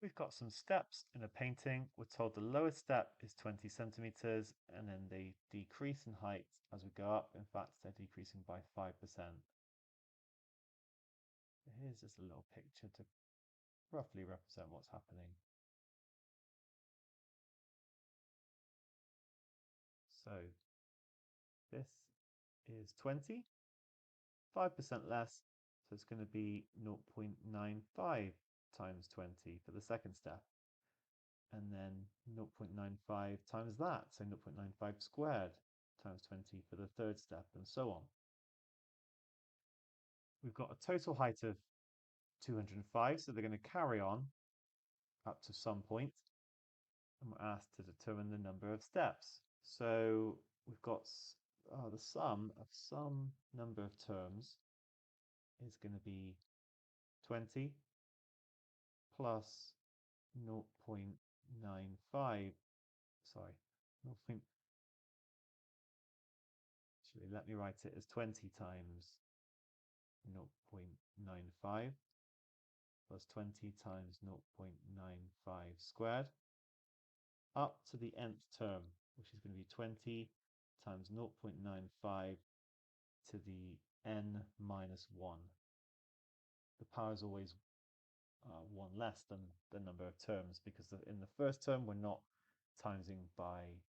We've got some steps in a painting. We're told the lowest step is 20 centimeters and then they decrease in height as we go up. In fact, they're decreasing by 5%. Here's just a little picture to roughly represent what's happening. So this is 20, 5% less, so it's going to be 0.95 times 20 for the second step. And then 0.95 times that, so 0.95 squared times 20 for the third step, and so on. We've got a total height of 205, so they're going to carry on up to some point, and we're asked to determine the number of steps. So we've got the sum of some number of terms is going to be 20 plus 0.95, sorry, 0. Actually, let me write it as 20 times 0.95 plus 20 times 0.95 squared up to the nth term, which is going to be 20 times 0.95 to the n minus 1. The power is always 1 less than the number of terms, because in the first term we're not timesing by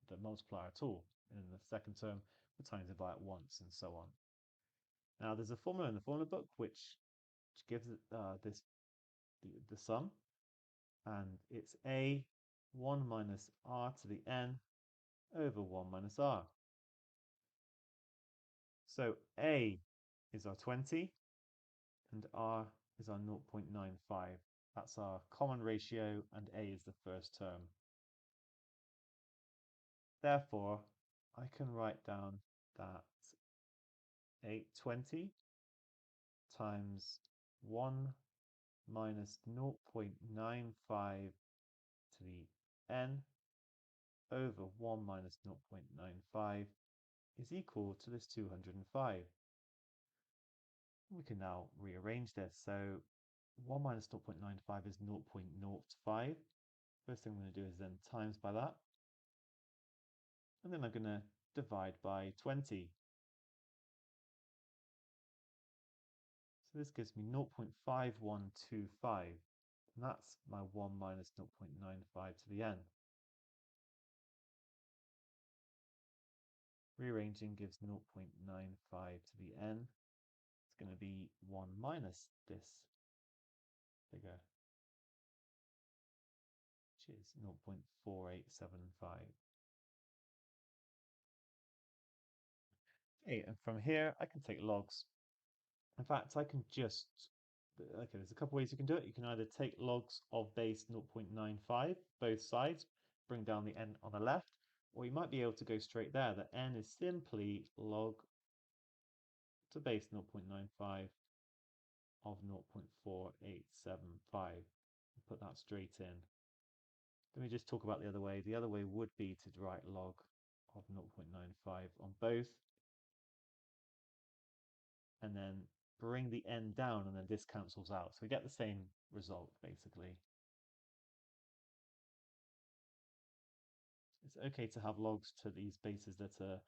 the multiplier at all. And in the second term we're timesing by it once, and so on. Now there's a formula in the formula book which gives this the sum, and it's a 1 minus r to the n over 1 minus r. So a is our 20 and r is our 0.95. That's our common ratio, and a is the first term. Therefore, I can write down that 820 times 1 minus 0.95 to the n over 1 minus 0.95 is equal to this 205. We can now rearrange this. So 1 minus 0.95 is 0.05. First thing I'm going to do is then times by that. And then I'm going to divide by 20. So this gives me 0.5125. And that's my 1 minus 0.95 to the n. Rearranging gives 0.95 to the n. It's going to be 1 minus this figure, which is 0.4875. Okay, and from here I can take logs. In fact, I can just, okay, there's a couple ways you can do it. You can either take logs of base 0.95, both sides, bring down the n on the left, or you might be able to go straight there. The n is simply log to base 0.95 of 0.4875. Put that straight in. Let me just talk about the other way. The other way would be to write log of 0.95 on both, and then bring the n down, and then this cancels out. So we get the same result, basically. It's okay to have logs to these bases that are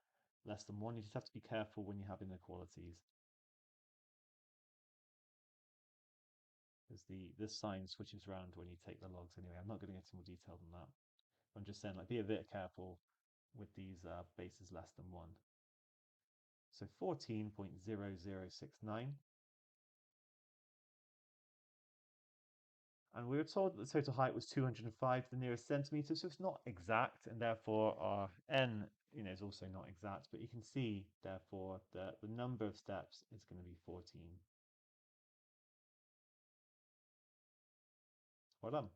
less than 1. You just have to be careful when you have inequalities, because the sign switches around when you take the logs anyway. I'm not going to get into more detail than that. I'm just saying, like, be a bit careful with these bases less than 1. So 14.0069. And we were told that the total height was 205 to the nearest centimeter, so it's not exact, and therefore our n, is also not exact, but you can see, therefore, that the number of steps is going to be 14. Well done.